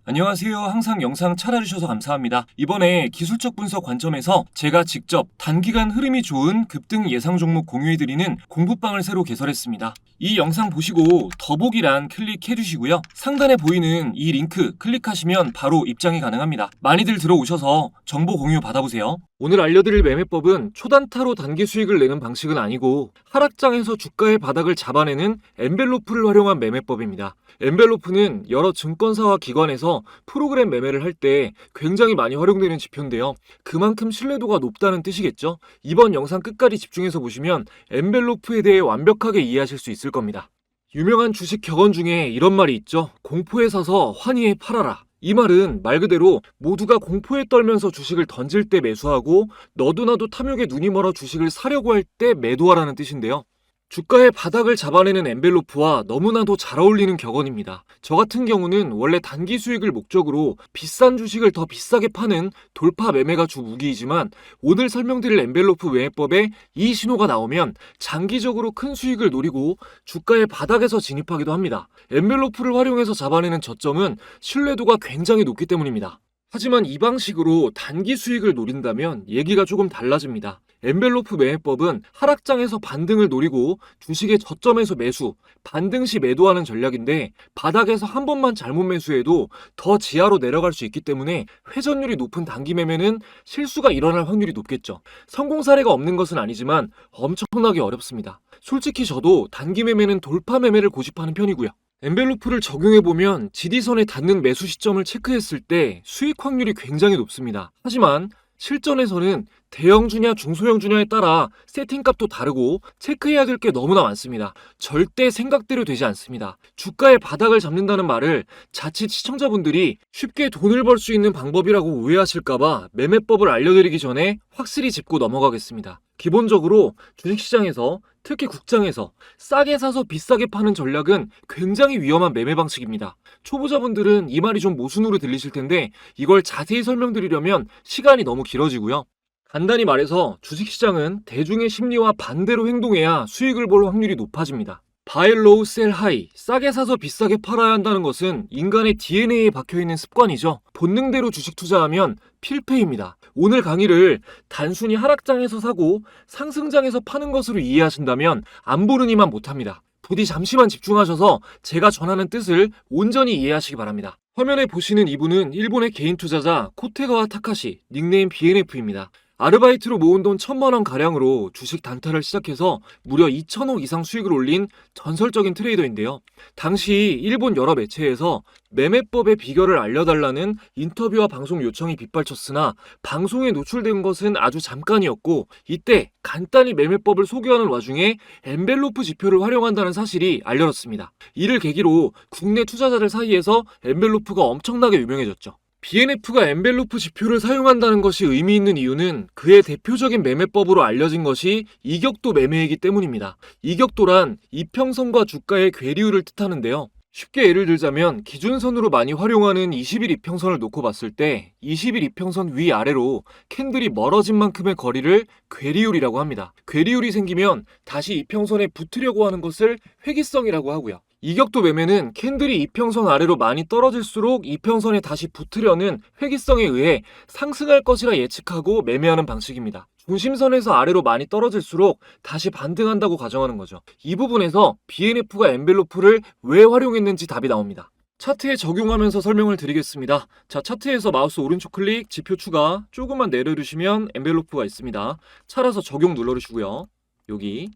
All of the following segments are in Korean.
안녕하세요. 항상 영상 찾아주셔서 감사합니다. 이번에 기술적 분석 관점에서 제가 직접 단기간 흐름이 좋은 급등 예상 종목 공유해드리는 공부방을 새로 개설했습니다. 이 영상 보시고 더보기란 클릭해주시고요. 상단에 보이는 이 링크 클릭하시면 바로 입장이 가능합니다. 많이들 들어오셔서 정보 공유 받아보세요. 오늘 알려드릴 매매법은 초단타로 단기 수익을 내는 방식은 아니고 하락장에서 주가의 바닥을 잡아내는 엔벨로프를 활용한 매매법입니다. 엔벨로프는 여러 증권사와 기관에서 프로그램 매매를 할 때 굉장히 많이 활용되는 지표인데요. 그만큼 신뢰도가 높다는 뜻이겠죠? 이번 영상 끝까지 집중해서 보시면 엔벨로프에 대해 완벽하게 이해하실 수 있을 겁니다. 유명한 주식 격언 중에 이런 말이 있죠. 공포에 사서 환희에 팔아라. 이 말은 말 그대로 모두가 공포에 떨면서 주식을 던질 때 매수하고 너도나도 탐욕에 눈이 멀어 주식을 사려고 할 때 매도하라는 뜻인데요. 주가의 바닥을 잡아내는 엔벨로프와 너무나도 잘 어울리는 격언입니다. 저 같은 경우는 원래 단기 수익을 목적으로 비싼 주식을 더 비싸게 파는 돌파 매매가 주 무기이지만 오늘 설명드릴 엔벨로프 매매법에 이 신호가 나오면 장기적으로 큰 수익을 노리고 주가의 바닥에서 진입하기도 합니다. 엔벨로프를 활용해서 잡아내는 저점은 신뢰도가 굉장히 높기 때문입니다. 하지만 이 방식으로 단기 수익을 노린다면 얘기가 조금 달라집니다. 엔벨로프 매매법은 하락장에서 반등을 노리고 주식의 저점에서 매수, 반등 시 매도하는 전략인데 바닥에서 한 번만 잘못 매수해도 더 지하로 내려갈 수 있기 때문에 회전율이 높은 단기 매매는 실수가 일어날 확률이 높겠죠. 성공 사례가 없는 것은 아니지만 엄청나게 어렵습니다. 솔직히 저도 단기 매매는 돌파 매매를 고집하는 편이고요. 엔벨로프를 적용해보면 지지선에 닿는 매수 시점을 체크했을 때 수익 확률이 굉장히 높습니다. 하지만 실전에서는 대형주냐 중소형주냐에 따라 세팅값도 다르고 체크해야 될 게 너무나 많습니다. 절대 생각대로 되지 않습니다. 주가의 바닥을 잡는다는 말을 자칫 시청자분들이 쉽게 돈을 벌 수 있는 방법이라고 오해하실까봐 매매법을 알려드리기 전에 확실히 짚고 넘어가겠습니다. 기본적으로 주식시장에서 특히 국장에서 싸게 사서 비싸게 파는 전략은 굉장히 위험한 매매 방식입니다. 초보자분들은 이 말이 좀 모순으로 들리실 텐데 이걸 자세히 설명드리려면 시간이 너무 길어지고요. 간단히 말해서 주식시장은 대중의 심리와 반대로 행동해야 수익을 볼 확률이 높아집니다. Buy low, sell high, 싸게 사서 비싸게 팔아야 한다는 것은 인간의 DNA에 박혀있는 습관이죠. 본능대로 주식 투자하면 필패입니다. 오늘 강의를 단순히 하락장에서 사고 상승장에서 파는 것으로 이해하신다면 안 보느니만 못합니다. 부디 잠시만 집중하셔서 제가 전하는 뜻을 온전히 이해하시기 바랍니다. 화면에 보시는 이분은 일본의 개인 투자자 코테가와 타카시, 닉네임 BNF입니다. 아르바이트로 모은 돈 1,000만원 가량으로 주식 단타를 시작해서 무려 2,000억 이상 수익을 올린 전설적인 트레이더인데요. 당시 일본 여러 매체에서 매매법의 비결을 알려달라는 인터뷰와 방송 요청이 빗발쳤으나 방송에 노출된 것은 아주 잠깐이었고 이때 간단히 매매법을 소개하는 와중에 엔벨로프 지표를 활용한다는 사실이 알려졌습니다. 이를 계기로 국내 투자자들 사이에서 엔벨로프가 엄청나게 유명해졌죠. BNF가 엔벨로프 지표를 사용한다는 것이 의미 있는 이유는 그의 대표적인 매매법으로 알려진 것이 이격도 매매이기 때문입니다. 이격도란 이평선과 주가의 괴리율을 뜻하는데요. 쉽게 예를 들자면 기준선으로 많이 활용하는 20일 이평선을 놓고 봤을 때 20일 이평선 위아래로 캔들이 멀어진 만큼의 거리를 괴리율이라고 합니다. 괴리율이 생기면 다시 이평선에 붙으려고 하는 것을 회기성이라고 하고요. 이격도 매매는 캔들이 이평선 아래로 많이 떨어질수록 이평선에 다시 붙으려는 회기성에 의해 상승할 것이라 예측하고 매매하는 방식입니다. 중심선에서 아래로 많이 떨어질수록 다시 반등한다고 가정하는 거죠. 이 부분에서 BNF가 엔벨로프를 왜 활용했는지 답이 나옵니다. 차트에 적용하면서 설명을 드리겠습니다. 자, 차트에서 마우스 오른쪽 클릭, 지표 추가, 조금만 내려주시면 엔벨로프가 있습니다. 차라서 적용 눌러주시고요. 여기.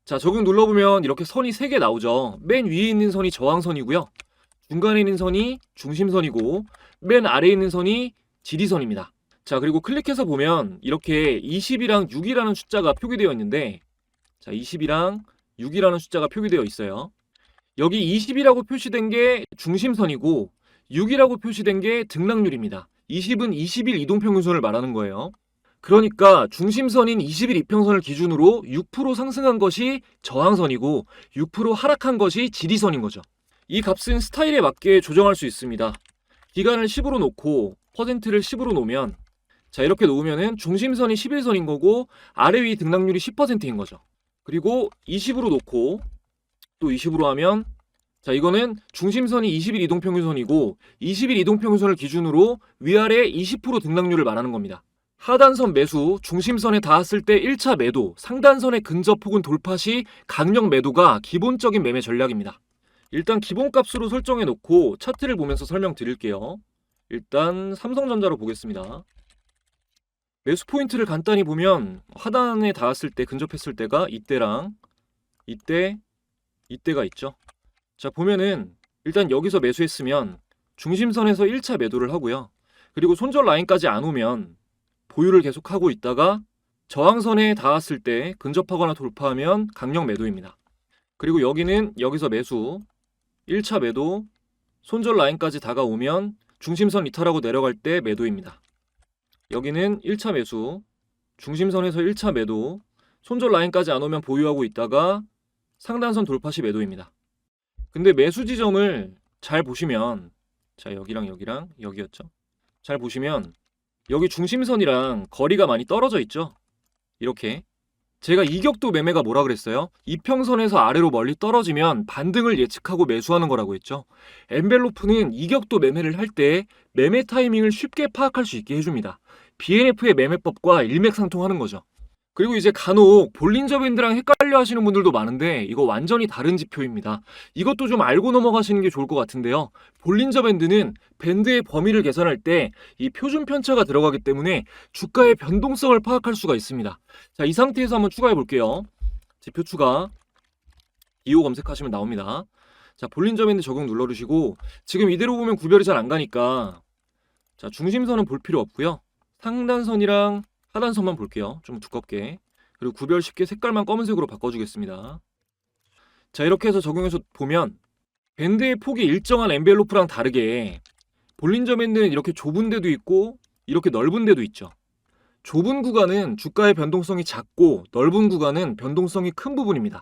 자, 적용 눌러보면 이렇게 선이 3개 나오죠. 맨 위에 있는 선이 저항선이고요. 중간에 있는 선이 중심선이고 맨 아래에 있는 선이 지지선입니다. 자, 그리고 클릭해서 보면 이렇게 20이랑 6이라는 숫자가 표기되어 있는데 자, 20이랑 6이라는 숫자가 표기되어 있어요. 여기 20이라고 표시된 게 중심선이고 6이라고 표시된 게 등락률입니다. 20은 20일 이동평균선을 말하는 거예요. 그러니까 중심선인 20일 이평선을 기준으로 6% 상승한 것이 저항선이고 6% 하락한 것이 지지선인 거죠. 이 값은 스타일에 맞게 조정할 수 있습니다. 기간을 10으로 놓고 퍼센트를 10으로 놓으면 자, 이렇게 놓으면은 중심선이 11선인 거고 아래 위 등락률이 10%인 거죠. 그리고 20으로 놓고 또 20으로 하면 자, 이거는 중심선이 20일 이동평균선이고 20일 이동평균선을 기준으로 위아래 20% 등락률을 말하는 겁니다. 하단선 매수, 중심선에 닿았을 때 1차 매도, 상단선의 근접 혹은 돌파 시 강력 매도가 기본적인 매매 전략입니다. 일단 기본값으로 설정해 놓고 차트를 보면서 설명드릴게요. 일단 삼성전자로 보겠습니다. 매수 포인트를 간단히 보면 하단에 닿았을 때 근접했을 때가 이때랑 이때가 있죠. 자, 보면은 일단 여기서 매수했으면 중심선에서 1차 매도를 하고요. 그리고 손절 라인까지 안 오면 보유를 계속하고 있다가 저항선에 닿았을 때 근접하거나 돌파하면 강력 매도입니다. 그리고 여기는 여기서 매수 1차 매도 손절 라인까지 다가오면 중심선 이탈하고 내려갈 때 매도입니다. 여기는 1차 매수 중심선에서 1차 매도 손절 라인까지 안 오면 보유하고 있다가 상단선 돌파 시 매도입니다. 근데 매수 지점을 잘 보시면 자, 여기랑 여기였죠. 잘 보시면 여기 중심선이랑 거리가 많이 떨어져 있죠. 이렇게 제가 이격도 매매가 뭐라 그랬어요? 이평선에서 아래로 멀리 떨어지면 반등을 예측하고 매수하는 거라고 했죠. 엔벨로프는 이격도 매매를 할 때 매매 타이밍을 쉽게 파악할 수 있게 해줍니다. BNF의 매매법과 일맥상통하는 거죠. 그리고 이제 간혹 볼린저 밴드랑 헷갈려 하시는 분들도 많은데 이거 완전히 다른 지표입니다. 이것도 좀 알고 넘어가시는 게 좋을 것 같은데요. 볼린저 밴드는 밴드의 범위를 계산할 때 이 표준 편차가 들어가기 때문에 주가의 변동성을 파악할 수가 있습니다. 자, 이 상태에서 한번 추가해 볼게요. 지표 추가 기호 검색하시면 나옵니다. 자, 볼린저 밴드 적용 눌러주시고 지금 이대로 보면 구별이 잘 안 가니까 자, 중심선은 볼 필요 없고요. 상단선이랑 하단선만 볼게요. 좀 두껍게. 그리고 구별 쉽게 색깔만 검은색으로 바꿔주겠습니다. 자, 이렇게 해서 적용해서 보면 밴드의 폭이 일정한 엔벨로프랑 다르게 볼린저 밴드는 이렇게 좁은 데도 있고 이렇게 넓은 데도 있죠. 좁은 구간은 주가의 변동성이 작고 넓은 구간은 변동성이 큰 부분입니다.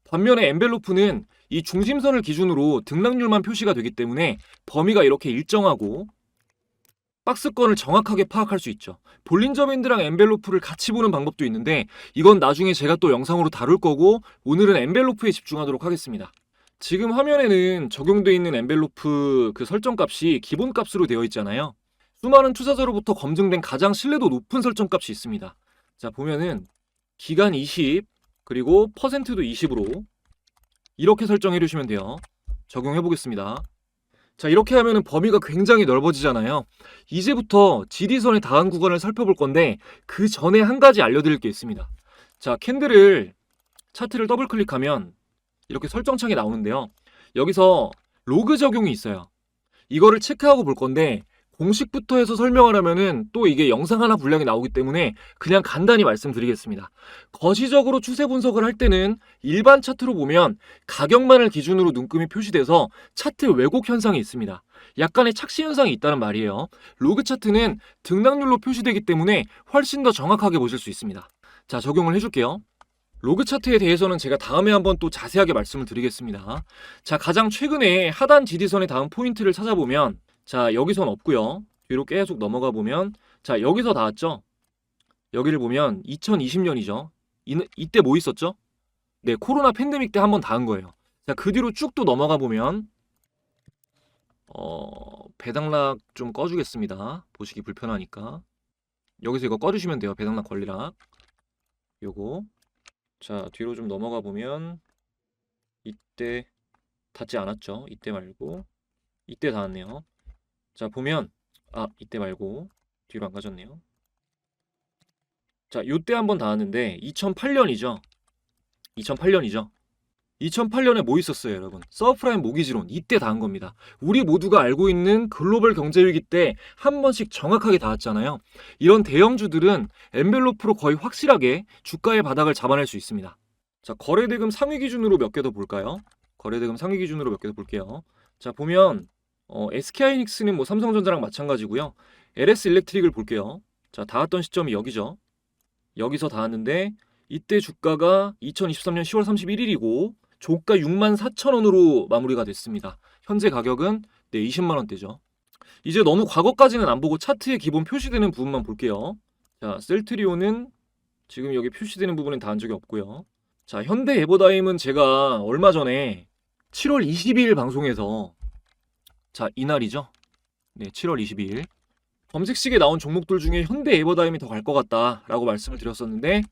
반면에 엔벨로프는 이 중심선을 기준으로 등락률만 표시가 되기 때문에 범위가 이렇게 일정하고 박스권을 정확하게 파악할 수 있죠. 볼린저 밴드랑 엔벨로프를 같이 보는 방법도 있는데 이건 나중에 제가 또 영상으로 다룰 거고 오늘은 엔벨로프에 집중하도록 하겠습니다. 지금 화면에는 적용되어 있는 엔벨로프 그 설정값이 기본값으로 되어 있잖아요. 수많은 투자자로부터 검증된 가장 신뢰도 높은 설정값이 있습니다. 자, 보면은 기간 20 그리고 퍼센트도 20으로 이렇게 설정해 주시면 돼요. 적용해 보겠습니다. 자, 이렇게 하면은 범위가 굉장히 넓어지잖아요. 이제부터 지리선에 닿은 구간을 살펴볼 건데 그 전에 한 가지 알려드릴 게 있습니다. 자, 캔들을 차트를 더블 클릭하면 이렇게 설정창이 나오는데요. 여기서 로그 적용이 있어요. 이거를 체크하고 볼 건데 공식부터 해서 설명을 하면은 또 이게 영상 하나 분량이 나오기 때문에 그냥 간단히 말씀드리겠습니다. 거시적으로 추세 분석을 할 때는 일반 차트로 보면 가격만을 기준으로 눈금이 표시돼서 차트 왜곡 현상이 있습니다. 약간의 착시 현상이 있다는 말이에요. 로그 차트는 등락률로 표시되기 때문에 훨씬 더 정확하게 보실 수 있습니다. 자, 적용을 해줄게요. 로그 차트에 대해서는 제가 다음에 한번 또 자세하게 말씀을 드리겠습니다. 자, 가장 최근에 하단 지지선에 닿은 포인트를 찾아보면 자, 여기선 없고요. 뒤로 계속 넘어가 보면 자, 여기서 닿았죠. 여기를 보면 2020년이죠. 이때 뭐 있었죠? 네, 코로나 팬데믹 때 한번 닿은 거예요. 자, 그 뒤로 쭉 또 넘어가 보면 배당락 좀 꺼주겠습니다. 보시기 불편하니까. 여기서 이거 꺼주시면 돼요. 배당락 권리락. 요거. 자, 뒤로 좀 넘어가 보면 이때 닿지 않았죠. 이때 말고 이때 닿았네요. 자, 보면 이때 말고 뒤로 안 가졌네요. 자, 요때 한번 닿았는데 2008년이죠. 2008년에 뭐 있었어요, 여러분? 서프라임 모기지론 이때 닿은 겁니다. 우리 모두가 알고 있는 글로벌 경제 위기 때 한 번씩 정확하게 닿았잖아요. 이런 대형주들은 엔벨로프로 거의 확실하게 주가의 바닥을 잡아낼 수 있습니다. 자, 거래대금 상위 기준으로 몇 개 더 볼까요? 거래대금 상위 기준으로 몇 개 더 볼게요. 자, 보면 SK하이닉스는 뭐 삼성전자랑 마찬가지고요. LS 일렉트릭을 볼게요. 자, 닿았던 시점이 여기죠. 여기서 닿았는데 이때 주가가 2023년 10월 31일이고 조가 64,000원으로 마무리가 됐습니다. 현재 가격은 20만 원대죠. 이제 너무 과거까지는 안 보고 차트에 기본 표시되는 부분만 볼게요. 자, 셀트리온은 지금 여기 표시되는 부분은 다 한 적이 없고요. 자, 현대 에버다임은 제가 얼마 전에 7월 22일 방송에서, 자, 이날이죠. 네, 7월 22일 검색식에 나온 종목들 중에 현대 에버다임이 더 갈 것 같다라고 말씀을 드렸었는데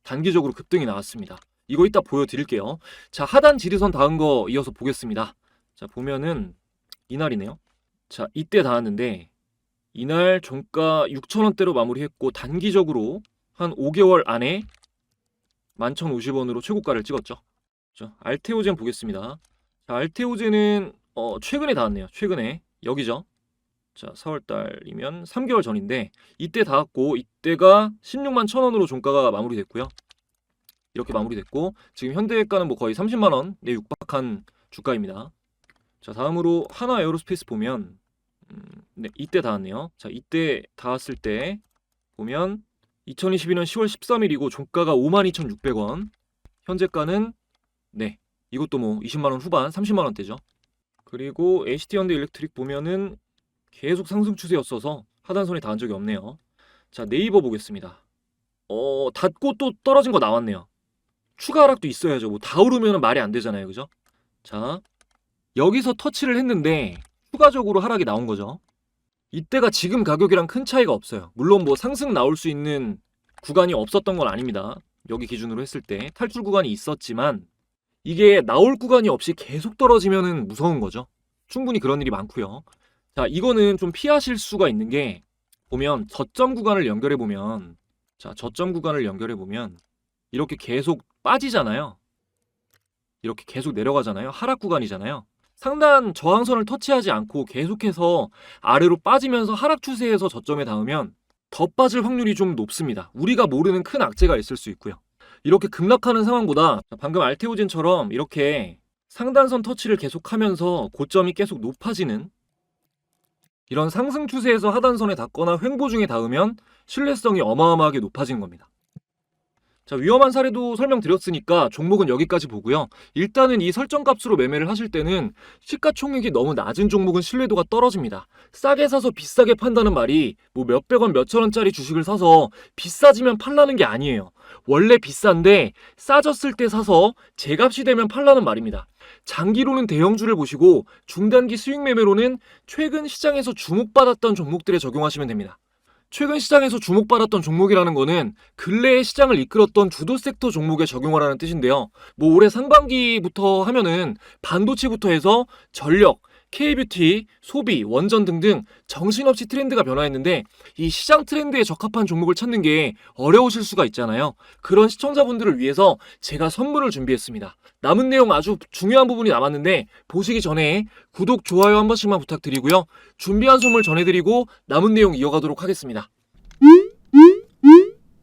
단기적으로 급등이 나왔습니다. 이거 이따 보여드릴게요. 자, 하단 지지선 닿은 거 이어서 보겠습니다. 자, 보면은 이날이네요. 자, 이때 닿았는데 이날 종가 6,000원대로 마무리했고 단기적으로 한 5개월 안에 11,050원으로 최고가를 찍었죠. 자, 알테오젠 보겠습니다. 자, 알테오젠은 최근에 닿았네요. 최근에 여기죠. 자, 4월달이면 3개월 전인데 이때 닿았고 이때가 16만 1,000원으로 종가가 마무리됐고요. 이렇게 마무리됐고 지금 현대가는 뭐 거의 30만원에 육박한 주가입니다. 자, 다음으로 하나 에어로스페이스 보면 네, 이때 닿았네요. 자, 이때 닿았을 때 보면 2022년 10월 13일이고 종가가 52,600원. 현재가는 네, 이것도 뭐 20만원 후반, 30만원대죠. 그리고 HT현대 일렉트릭 보면은 계속 상승 추세였어서 하단선에 닿은 적이 없네요. 자, 네이버 보겠습니다. 닿고 또 떨어진 거 나왔네요. 추가 하락도 있어야죠. 뭐 다 오르면 말이 안 되잖아요. 그죠? 자, 여기서 터치를 했는데 추가적으로 하락이 나온 거죠. 이때가 지금 가격이랑 큰 차이가 없어요. 물론 뭐 상승 나올 수 있는 구간이 없었던 건 아닙니다. 여기 기준으로 했을 때 탈출 구간이 있었지만 이게 나올 구간이 없이 계속 떨어지면은 무서운 거죠. 충분히 그런 일이 많고요. 자, 이거는 좀 피하실 수가 있는 게 보면 저점 구간을 연결해 보면, 자, 저점 구간을 연결해 보면 이렇게 계속 빠지잖아요. 이렇게 계속 내려가잖아요. 하락 구간이잖아요. 상단 저항선을 터치하지 않고 계속해서 아래로 빠지면서 하락 추세에서 저점에 닿으면 더 빠질 확률이 좀 높습니다. 우리가 모르는 큰 악재가 있을 수 있고요. 이렇게 급락하는 상황보다 방금 알테오젠처럼 이렇게 상단선 터치를 계속하면서 고점이 계속 높아지는 이런 상승 추세에서 하단선에 닿거나 횡보 중에 닿으면 신뢰성이 어마어마하게 높아진 겁니다. 자, 위험한 사례도 설명드렸으니까 종목은 여기까지 보고요. 일단은 이 설정값으로 매매를 하실 때는 시가총액이 너무 낮은 종목은 신뢰도가 떨어집니다. 싸게 사서 비싸게 판다는 말이 뭐 몇백원 몇천원짜리 주식을 사서 비싸지면 팔라는 게 아니에요. 원래 비싼데 싸졌을 때 사서 제값이 되면 팔라는 말입니다. 장기로는 대형주를 보시고 중단기 수익 매매로는 최근 시장에서 주목받았던 종목들에 적용하시면 됩니다. 최근 시장에서 주목받았던 종목이라는 거는 근래의 시장을 이끌었던 주도 섹터 종목에 적용하라는 뜻인데요. 뭐 올해 상반기부터 하면은 반도체부터 해서 전력, K뷰티, 소비, 원전 등등 정신없이 트렌드가 변화했는데 이 시장 트렌드에 적합한 종목을 찾는 게 어려우실 수가 있잖아요. 그런 시청자분들을 위해서 제가 선물을 준비했습니다. 남은 내용 아주 중요한 부분이 남았는데 보시기 전에 구독, 좋아요 한 번씩만 부탁드리고요. 준비한 선물 전해드리고 남은 내용 이어가도록 하겠습니다.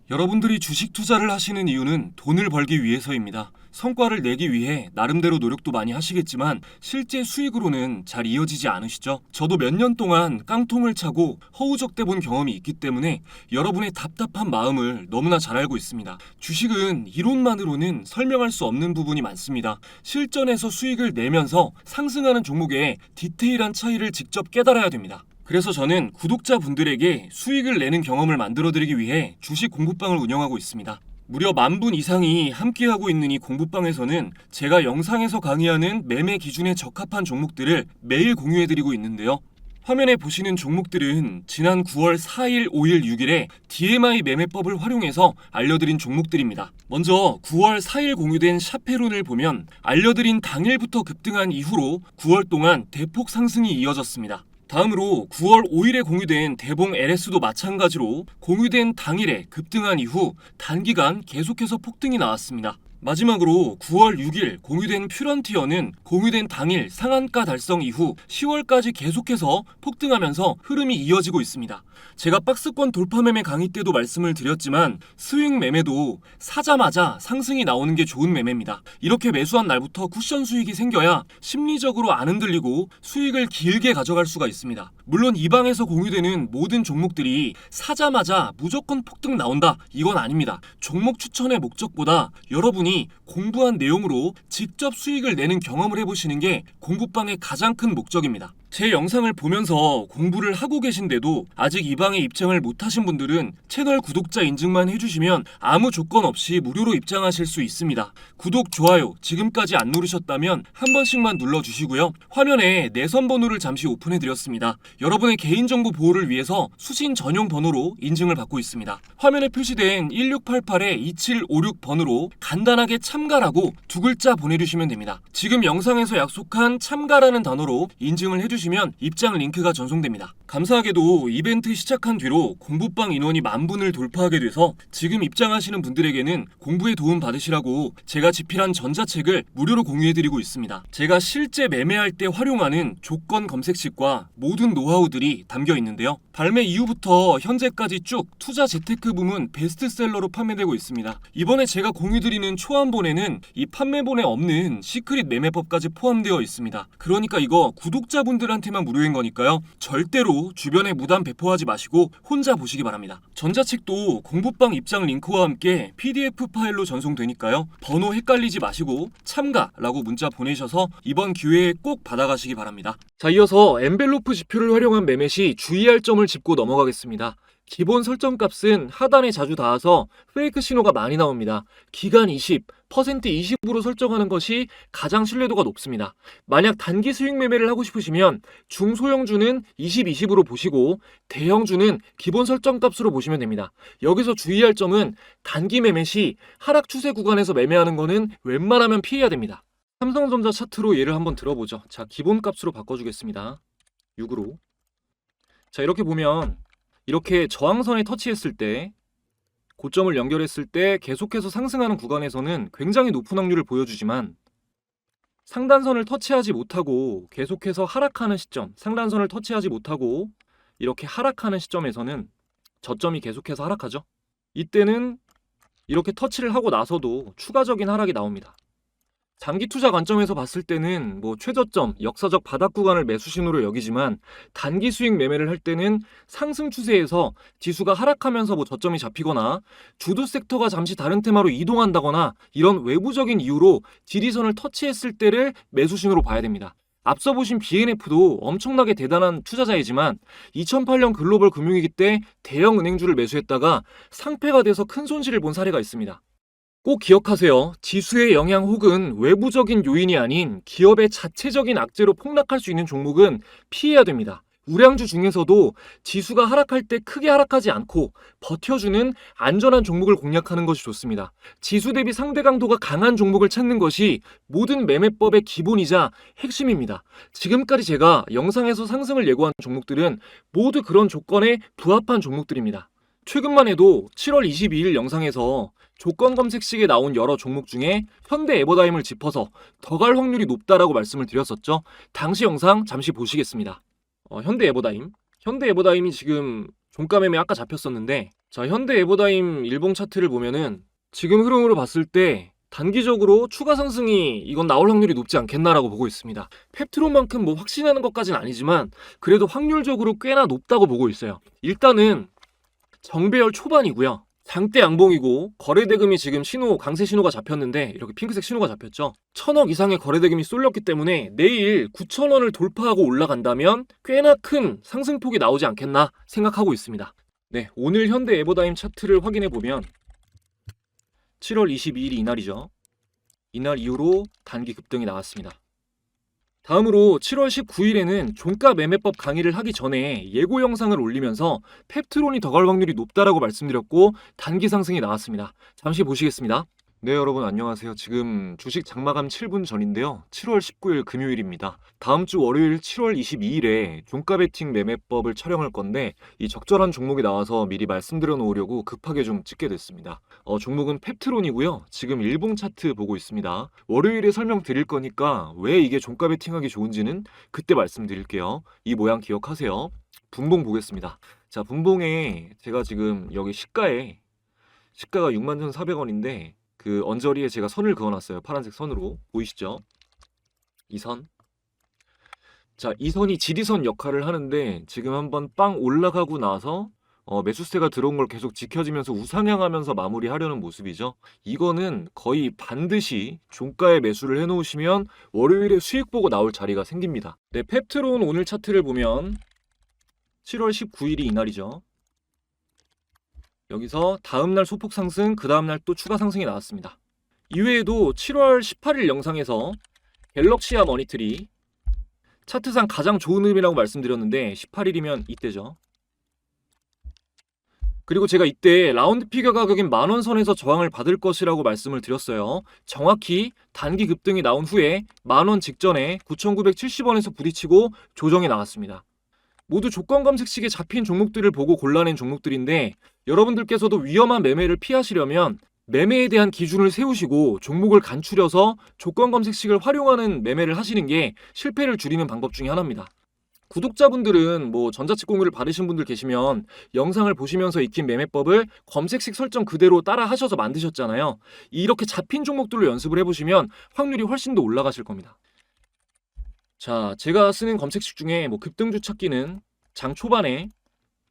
여러분들이 주식 투자를 하시는 이유는 돈을 벌기 위해서입니다. 성과를 내기 위해 나름대로 노력도 많이 하시겠지만 실제 수익으로는 잘 이어지지 않으시죠? 저도 몇 년 동안 깡통을 차고 허우적대 본 경험이 있기 때문에 여러분의 답답한 마음을 너무나 잘 알고 있습니다. 주식은 이론만으로는 설명할 수 없는 부분이 많습니다. 실전에서 수익을 내면서 상승하는 종목의 디테일한 차이를 직접 깨달아야 됩니다. 그래서 저는 구독자분들에게 수익을 내는 경험을 만들어드리기 위해 주식 공부방을 운영하고 있습니다. 무려 10,000분 이상이 함께하고 있는 이 공부방에서는 제가 영상에서 강의하는 매매 기준에 적합한 종목들을 매일 공유해드리고 있는데요. 화면에 보시는 종목들은 지난 9월 4일, 5일, 6일에 DMI 매매법을 활용해서 알려드린 종목들입니다. 먼저 9월 4일 공유된 샤페론을 보면 알려드린 당일부터 급등한 이후로 9월 동안 대폭 상승이 이어졌습니다. 다음으로 9월 5일에 공유된 대봉 LS도 마찬가지로 공유된 당일에 급등한 이후 단기간 계속해서 폭등이 나왔습니다. 마지막으로 9월 6일 공유된 퓨런티어는 공유된 당일 상한가 달성 이후 10월까지 계속해서 폭등하면서 흐름이 이어지고 있습니다. 제가 박스권 돌파 매매 강의 때도 말씀을 드렸지만 스윙 매매도 사자마자 상승이 나오는 게 좋은 매매입니다. 이렇게 매수한 날부터 쿠션 수익이 생겨야 심리적으로 안 흔들리고 수익을 길게 가져갈 수가 있습니다. 물론 이 방에서 공유되는 모든 종목들이 사자마자 무조건 폭등 나온다, 이건 아닙니다. 종목 추천의 목적보다 여러분이 공부한 내용으로 직접 수익을 내는 경험을 해보시는 게 공부방의 가장 큰 목적입니다. 제 영상을 보면서 공부를 하고 계신데도 아직 이 방에 입장을 못하신 분들은 채널 구독자 인증만 해주시면 아무 조건 없이 무료로 입장하실 수 있습니다. 구독, 좋아요 지금까지 안 누르셨다면 한 번씩만 눌러주시고요. 화면에 내선 번호를 잠시 오픈해드렸습니다. 여러분의 개인정보 보호를 위해서 수신 전용 번호로 인증을 받고 있습니다. 화면에 표시된 1688-2756번으로 간단하게 참가라고 두 글자 보내주시면 됩니다. 지금 영상에서 약속한 참가라는 단어로 인증을 해주시면 입장 링크가 전송됩니다. 감사하게도 이벤트 시작한 뒤로 공부방 인원이 10,000분을 돌파하게 돼서 지금 입장하시는 분들에게는 공부에 도움 받으시라고 제가 집필한 전자책을 무료로 공유해드리고 있습니다. 제가 실제 매매할 때 활용하는 조건 검색식과 모든 노하우들이 담겨 있는데요. 발매 이후부터 현재까지 쭉 투자 재테크 부문 베스트셀러로 판매되고 있습니다. 이번에 제가 공유드리는 초안본에는 이 판매본에 없는 시크릿 매매법까지 포함되어 있습니다. 그러니까 이거 구독자분들한테만 무료인 거니까요. 절대로 주변에 무단 배포하지 마시고 혼자 보시기 바랍니다. 전자책도 공부방 입장 링크와 함께 PDF 파일로 전송되니까요. 번호 헷갈리지 마시고 참가라고 문자 보내셔서 이번 기회에 꼭 받아가시기 바랍니다. 자, 이어서 엔벨로프 지표를 활용한 매매 시 주의할 점을 짚고 넘어가겠습니다. 기본 설정값은 하단에 자주 닿아서 페이크 신호가 많이 나옵니다. 기간 20, 퍼센트 20으로 설정하는 것이 가장 신뢰도가 높습니다. 만약 단기 수익 매매를 하고 싶으시면 중소형주는 20, 20으로 보시고 대형주는 기본 설정값으로 보시면 됩니다. 여기서 주의할 점은 단기 매매 시 하락 추세 구간에서 매매하는 거는 웬만하면 피해야 됩니다. 삼성전자 차트로 예를 한번 들어보죠. 자, 기본값으로 바꿔주겠습니다. 6으로. 자, 이렇게 보면 이렇게 저항선에 터치했을 때 고점을 연결했을 때 계속해서 상승하는 구간에서는 굉장히 높은 확률을 보여주지만 상단선을 터치하지 못하고 계속해서 하락하는 시점, 상단선을 터치하지 못하고 이렇게 하락하는 시점에서는 저점이 계속해서 하락하죠. 이때는 이렇게 터치를 하고 나서도 추가적인 하락이 나옵니다. 장기 투자 관점에서 봤을 때는 최저점, 역사적 바닥 구간을 매수 신호로 여기지만 단기 수익 매매를 할 때는 상승 추세에서 지수가 하락하면서 저점이 잡히거나 주도 섹터가 잠시 다른 테마로 이동한다거나 이런 외부적인 이유로 지리선을 터치했을 때를 매수 신호로 봐야 됩니다. 앞서 보신 BNF도 엄청나게 대단한 투자자이지만 2008년 글로벌 금융위기 때 대형 은행주를 매수했다가 상패가 돼서 큰 손실을 본 사례가 있습니다. 꼭 기억하세요. 지수의 영향 혹은 외부적인 요인이 아닌 기업의 자체적인 악재로 폭락할 수 있는 종목은 피해야 됩니다. 우량주 중에서도 지수가 하락할 때 크게 하락하지 않고 버텨주는 안전한 종목을 공략하는 것이 좋습니다. 지수 대비 상대 강도가 강한 종목을 찾는 것이 모든 매매법의 기본이자 핵심입니다. 지금까지 제가 영상에서 상승을 예고한 종목들은 모두 그런 조건에 부합한 종목들입니다. 최근만 해도 7월 22일 영상에서 조건 검색식에 나온 여러 종목 중에 현대 에버다임을 짚어서 더 갈 확률이 높다라고 말씀을 드렸었죠. 당시 영상 잠시 보시겠습니다. 현대 에버다임이 지금 종가 매매 아까 잡혔었는데, 자, 현대 에버다임 일봉 차트를 보면은 지금 흐름으로 봤을 때 단기적으로 추가 상승이 이건 나올 확률이 높지 않겠나라고 보고 있습니다. 펩트론만큼 확신하는 것까지는 아니지만 그래도 확률적으로 꽤나 높다고 보고 있어요. 일단은 정배열 초반이고요. 장대 양봉이고 거래대금이 지금 강세 신호가 잡혔는데 이렇게 핑크색 신호가 잡혔죠. 1,000억 이상의 거래대금이 쏠렸기 때문에 내일 9,000원을 돌파하고 올라간다면 꽤나 큰 상승폭이 나오지 않겠나 생각하고 있습니다. 네, 오늘 현대 에버다임 차트를 확인해 보면 7월 22일이 이날이죠. 이날 이후로 단기 급등이 나왔습니다. 다음으로 7월 19일에는 종가 매매법 강의를 하기 전에 예고 영상을 올리면서 펩트론이 더 갈 확률이 높다라고 말씀드렸고 단기 상승이 나왔습니다. 잠시 보시겠습니다. 네, 여러분 안녕하세요. 지금 주식 장마감 7분 전인데요. 7월 19일 금요일입니다. 다음 주 월요일 7월 22일에 종가 베팅 매매법을 촬영할 건데 이 적절한 종목이 나와서 미리 말씀드려 놓으려고 급하게 좀 찍게 됐습니다. 종목은 펩트론이고요. 지금 일봉 차트 보고 있습니다. 월요일에 설명드릴 거니까 왜 이게 종가 베팅하기 좋은지는 그때 말씀드릴게요. 이 모양 기억하세요. 분봉 보겠습니다. 자, 분봉에 제가 지금 여기 시가가 61,400원인데 그 언저리에 제가 선을 그어놨어요. 파란색 선으로. 보이시죠? 이 선. 자, 이 선이 지리선 역할을 하는데 지금 한번 빵 올라가고 나서 매수세가 들어온 걸 계속 지켜지면서 우상향하면서 마무리하려는 모습이죠. 이거는 거의 반드시 종가에 매수를 해놓으시면 월요일에 수익 보고 나올 자리가 생깁니다. 네, 펩트론 오늘 차트를 보면 7월 19일이 이날이죠. 여기서 다음날 소폭 상승, 그 다음날 또 추가 상승이 나왔습니다. 이외에도 7월 18일 영상에서 갤럭시아 머니트리 차트상 가장 좋은 흐름이라고 말씀드렸는데 18일이면 이때죠. 그리고 제가 이때 라운드 피겨 가격인 10,000원 선에서 저항을 받을 것이라고 말씀을 드렸어요. 정확히 단기 급등이 나온 후에 10,000원 직전에 9,970원에서 부딪히고 조정이 나왔습니다. 모두 조건 검색식에 잡힌 종목들을 보고 골라낸 종목들인데 여러분들께서도 위험한 매매를 피하시려면 매매에 대한 기준을 세우시고 종목을 간추려서 조건 검색식을 활용하는 매매를 하시는 게 실패를 줄이는 방법 중에 하나입니다. 구독자분들은 전자책 공유를 받으신 분들 계시면 영상을 보시면서 익힌 매매법을 검색식 설정 그대로 따라 하셔서 만드셨잖아요. 이렇게 잡힌 종목들로 연습을 해보시면 확률이 훨씬 더 올라가실 겁니다. 자, 제가 쓰는 검색식 중에 급등주 찾기는 장 초반에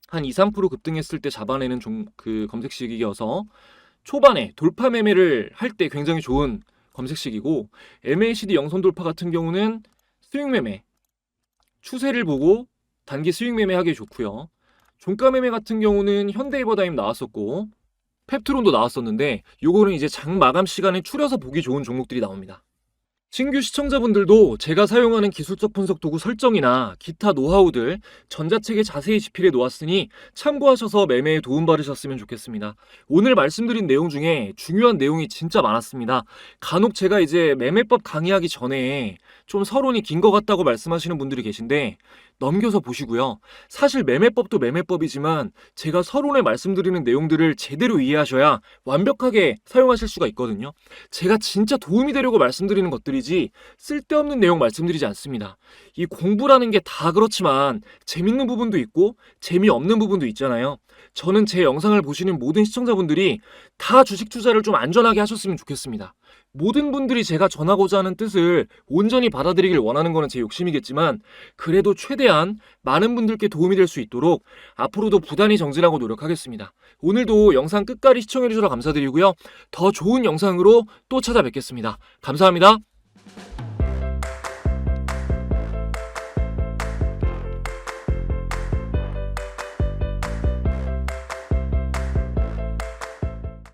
한 2-3% 급등했을 때 잡아내는 그 검색식이어서 초반에 돌파 매매를 할 때 굉장히 좋은 검색식이고, MACD 영선 돌파 같은 경우는 수익 매매, 추세를 보고 단기 수익 매매하기 좋고요. 종가 매매 같은 경우는 현대에버다임 나왔었고 펩트론도 나왔었는데 요거는 이제 장 마감 시간에 추려서 보기 좋은 종목들이 나옵니다. 신규 시청자분들도 제가 사용하는 기술적 분석 도구 설정이나 기타 노하우들 전자책에 자세히 집필해 놓았으니 참고하셔서 매매에 도움받으셨으면 좋겠습니다. 오늘 말씀드린 내용 중에 중요한 내용이 진짜 많았습니다. 간혹 제가 이제 매매법 강의하기 전에 좀 서론이 긴 것 같다고 말씀하시는 분들이 계신데 넘겨서 보시고요. 사실 매매법도 매매법이지만 제가 서론에 말씀드리는 내용들을 제대로 이해하셔야 완벽하게 사용하실 수가 있거든요. 제가 진짜 도움이 되려고 말씀드리는 것들이지 쓸데없는 내용 말씀드리지 않습니다. 이 공부라는 게 다 그렇지만 재밌는 부분도 있고 재미없는 부분도 있잖아요. 저는 제 영상을 보시는 모든 시청자분들이 다 주식 투자를 좀 안전하게 하셨으면 좋겠습니다. 모든 분들이 제가 전하고자 하는 뜻을 온전히 받아들이길 원하는 거는 제 욕심이겠지만 그래도 최대한 많은 분들께 도움이 될 수 있도록 앞으로도 부단히 정진하고 노력하겠습니다. 오늘도 영상 끝까지 시청해주셔서 감사드리고요. 더 좋은 영상으로 또 찾아뵙겠습니다. 감사합니다.